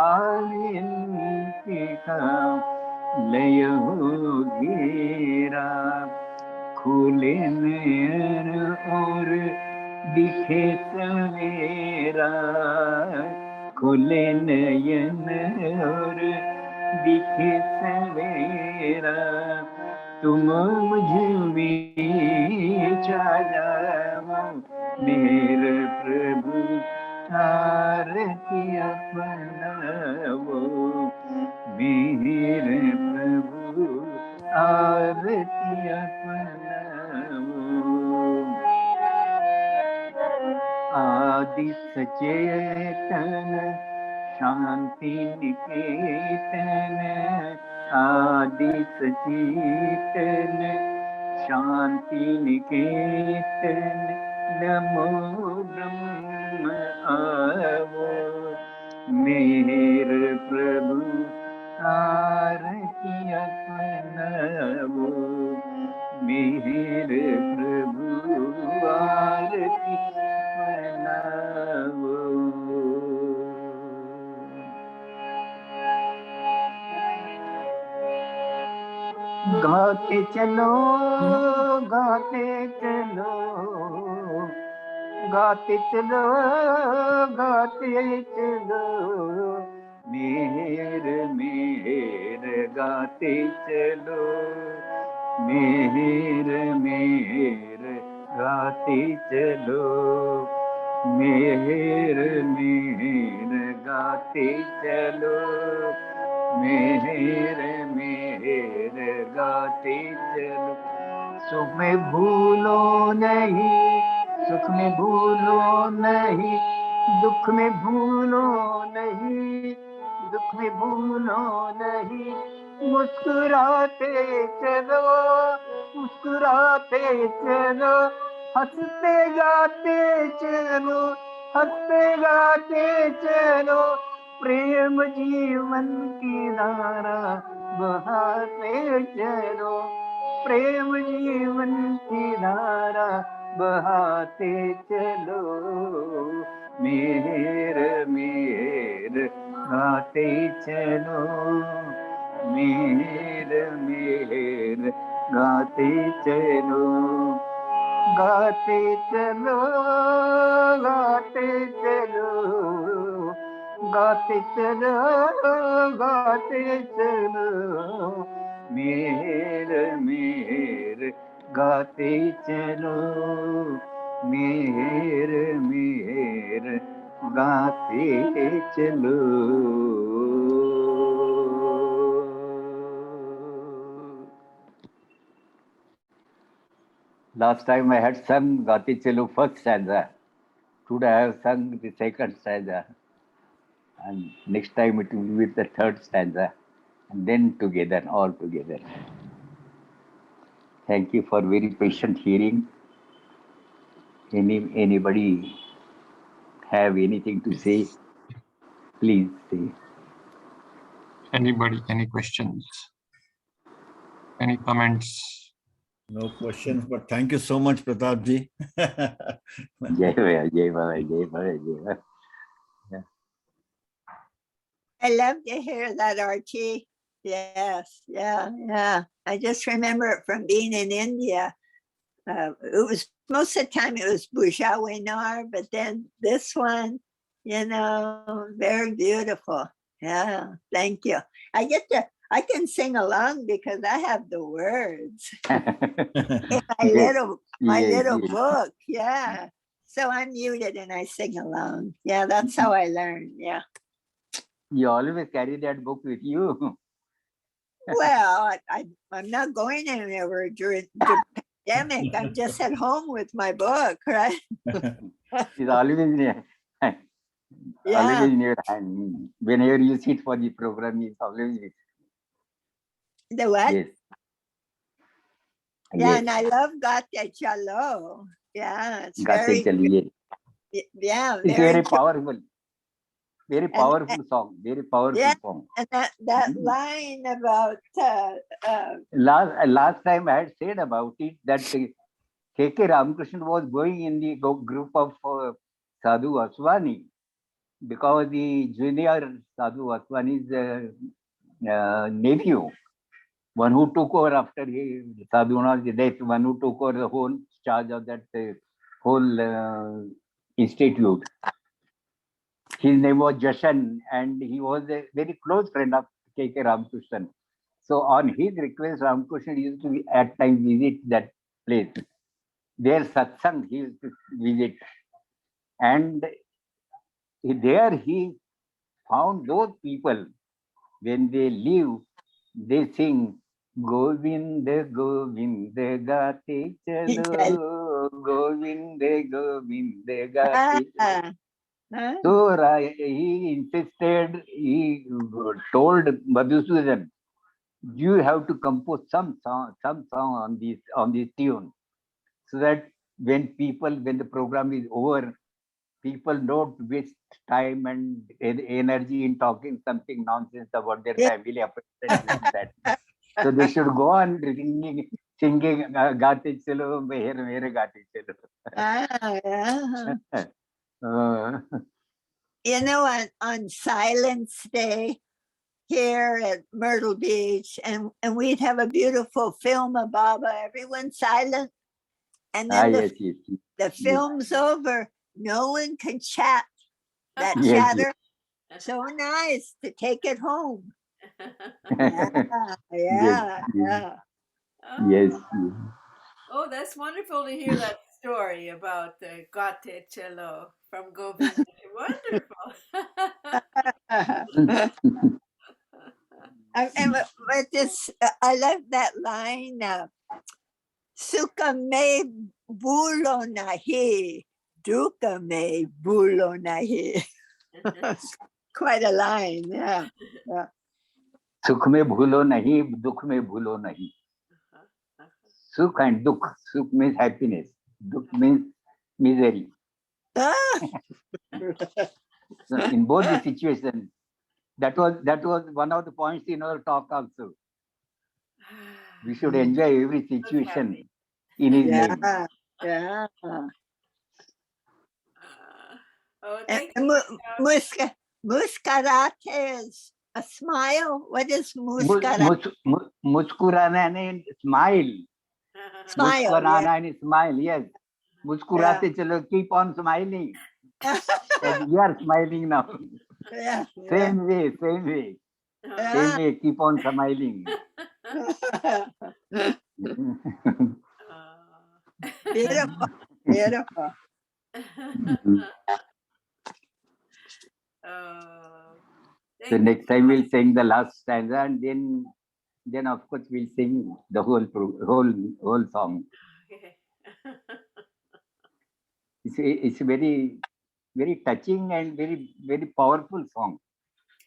आदि अंत का लय हो घेरा, खुले नयन और दिखे सवेरा, खुले नयन और दिखे सवेरा, तुम मुझ में छा जाओ, मेरे प्रभु आरती अपनाओ, मेरे प्रभु आरती अपनाओ। आदि सचेतन शांति निकेतन, आदि सचेतन शांति निकेतन, नमो ब्रह्म आवो, मेरे प्रभु आरती अपनाओ, मेरे प्रभु आरती अपनाओ। गाते चलो, गाते चलो, गाते चलो, गाते चलो, मेहर मेहर गाते चलो, मेहर मेहर गाते चलो, मेहर मेहर गाते चलो, मेहर मेहर गाते चलो, सुख में भूलो नहीं, सुख में भूलो नहीं, दुख में भूलो नहीं, दुख में भूलो नहीं, मुस्कुराते चलो, मुस्कुराते चलो, हंसते गाते चलो, हंसते गाते चलो, प्रेम जीवन की धारा बहाते चलो, प्रेम जीवन की धारा बहाते चलो, मेहर मेहर गाते चलो, मेहर मेहर गाते चलो, गाते चलो, गाते चलो, गाते चलो, गाते चलो, मेहर मेहर गाते चलो, मेहर मेहर गाते चलो. Last time I had sung Gati Chalo first stanza. Today I have sung the second stanza. And next time it will be the third stanza. And then together, all together. Thank you for very patient hearing. Anybody have anything to say? Please say. Anybody, any questions? Any comments? No questions, but thank you so much, Pratap ji. Jai Bhai, Jai Bhai, Jai Bhai, Jai Bhai. I love to hear that, Archie. Yes, yeah. I just remember it from being in India. It was most of the time it was Bujawinar, but then this one, very beautiful. Yeah, thank you. I can sing along because I have the words in my little book. Yeah. So I'm muted and I sing along. Yeah, that's how I learn. Yeah. You always carry that book with you. Well, I'm not going anywhere during the pandemic. I'm just at home with my book, right? It's always in your, always in your hand. Whenever you sit for the program, it's always with. The what? Yes. Yeah, Yes. and I love Gate Chalo. Yeah, it's Gate very Chaliye. yeah, It's very powerful. Very powerful song. Very powerful song. And that line about Last time I had said about it that K.K. Ramakrishnan was going in the group of Sadhu Aswani because the junior Sadhu Aswani's nephew, one who took over after Sadhuna's death, one who took over the whole charge of that whole institute. His name was Jashan, and he was a very close friend of K.K. Ramakrishnan. So on his request, Ramakrishna used to at times visit that place. Their satsang he used to visit. And there he found those people, when they leave, they sing, Govinda, Govinda, Gate Chalo, Govinda, Govinda, Gate Chalo. So he insisted, he told Madhusudan, you have to compose some song on this tune, so that when the program is over, people don't waste time and energy in talking something nonsense about their family after that. So they should go on singing Gate Chalo, Mere Gate Chalo. on Silence Day, here at Myrtle Beach, and we'd have a beautiful film of Baba. Everyone's silent, and then Yes, yes, yes. the film's over. No one can chat. That Yes, yes. chatter, so nice to take it home. Yes, Yeah. yes, Oh, yes, yes. oh, that's wonderful to hear that story about the Gate Cello from Govinda. Wonderful. But this, I love that line. Sukha mein bhulo nahi, dukha mein bhulo nahi. Quite a line, yeah. सुख में भूलो नहीं, दुख में भूलो नहीं. Sukh and dukh. Sukh means happiness. Dukh means misery. Ah, So in both the situations, that was one of the points in our talk also. We should enjoy every situation in His name. yeah. Oh, And thank you. muskarate is a smile. What is muskarate? मुस्कुराना and smile. Smile, मुस्कुराना and smile. Yes. मुस्कुराते चलो. Keep on smiling. And we are smiling now. Yeah. Same way. Same way. Same way. Keep on smiling. Beautiful. Beautiful. Oh, So thank next you. time we'll sing the last stanza, and then of course we'll sing the whole song. Okay. It's a very very touching and very powerful song.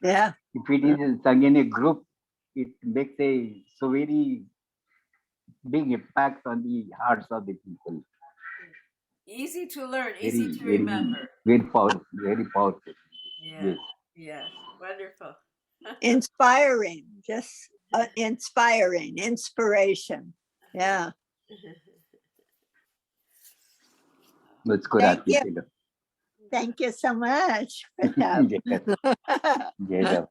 Yeah. If it is sung in a group, it makes a so very big impact on the hearts of the people. Easy to learn, Very easy to very remember. very powerful. Very powerful. Yeah. Yes. Yes. Wonderful. Inspiring. Just inspiring. Inspiration. Yeah. मुस्कुराते you. चलो. Thank you so much. Pratap. Jai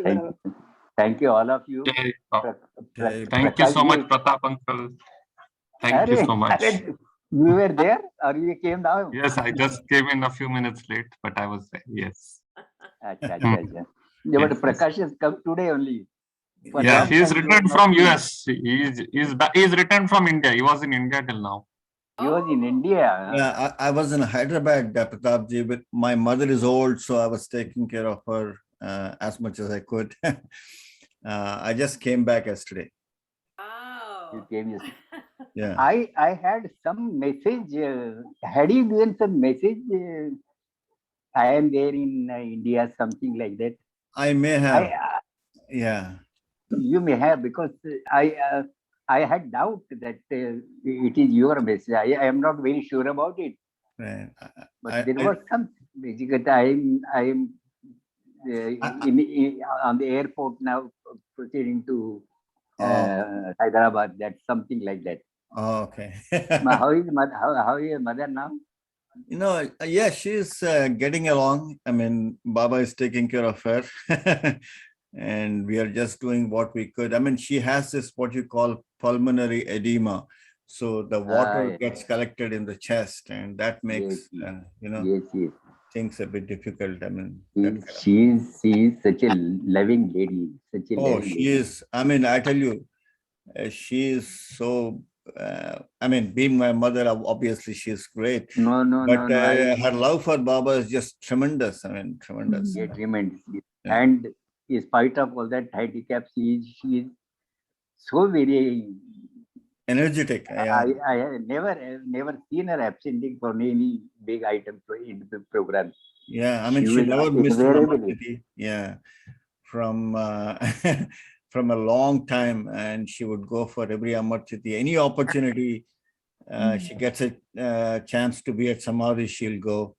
Ram. Thank you all of you. Jai Baba. Thank you Prakash so much, ji. Pratap uncle. Thank you so much. You were there or you came down? Yes, I just came in a few minutes late, but I was there. Yes. Acha. Yeah, Yes, but Prakash has come today only. For Yeah, long he is time he was returned not from seen. US. He is returned from India. He was in India till now. He was in Oh. India. Yeah, I was in Hyderabad, Pratapji, but my mother is old, so I was taking care of her as much as I could. I just came back yesterday. You Wow. came yesterday. Yeah, I had some message. Had you given some message? I am there in India, something like that. I may have. Yeah. You may have, because I had doubt that it is your message. I am not very sure about it, Right. but there was some. Basically, I am on the airport now, proceeding to Hyderabad. That's something like that. Oh, okay. How is mother? How is your mother now? Yeah, she's getting along. I mean, Baba is taking care of her. And we are just doing what we could. I mean, she has this, what you call pulmonary edema. So the water Yes. gets collected in the chest, and that makes, Yes. things a bit difficult. I mean, She is such a loving lady. Such a loving she lady. is. I mean, I tell you, she is so, I mean, being my mother, obviously she's great. No. Her love for Baba is just tremendous. I mean, tremendous. Yeah, tremendous. Yeah. And in spite of all that handicap, she is so very Energetic. Yeah. I have never seen her absenting from any big item in the program. Yeah, I mean, She she will never missed an invariably. opportunity. Yeah, from from a long time, and she would go for every Amarchiti. Any opportunity, she gets a chance to be at Samadhi, she'll go.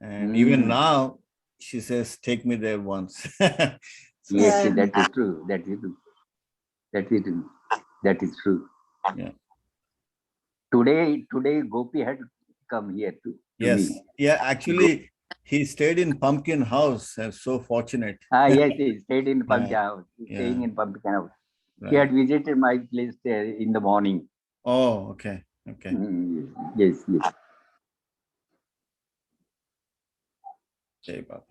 And even now, she says, "Take me there once." So, Yes, that is true. That is true. yeah. Today Gopi had come here to Yes. me. Yeah, actually, he stayed in Pumpkin House. So fortunate. Yes, he stayed in Pumpkin Yeah, House. He's staying yeah. in Pumpkin House. He Right. had visited my place in the morning. Oh, okay. Okay. Yes, yes. Jai Baba.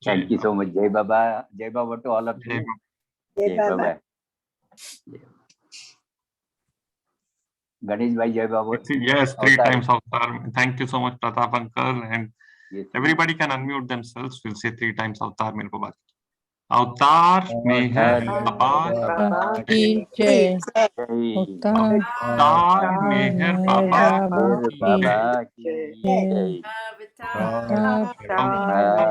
Thank you so much. Jai Baba. Jai Baba to all of Jai you. Baba. Jai Jai Baba. Baba. Ganesh Bhai, Jai Baba. Yes, 3 Avatar. times avatar. Thank you so much, Pratap uncle. And Yes. everybody can unmute themselves. We'll say 3 times avatar. मेरे को बात. Avatar मेहर बाबा की जय Jai. अवतार अवतार मेहर मेहर बाबा बाबा की की जय. Baba ki Jai. Avatar. अवतार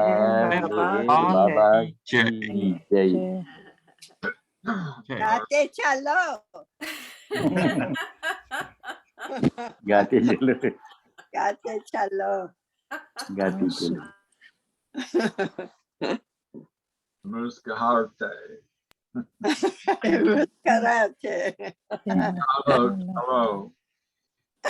मेहर Baba बाबा की ki जय. Jai. जय. Gate chalo. गाते चलो Gate chalo. गाते चलो Muskaharte. Karate. Hello, hello.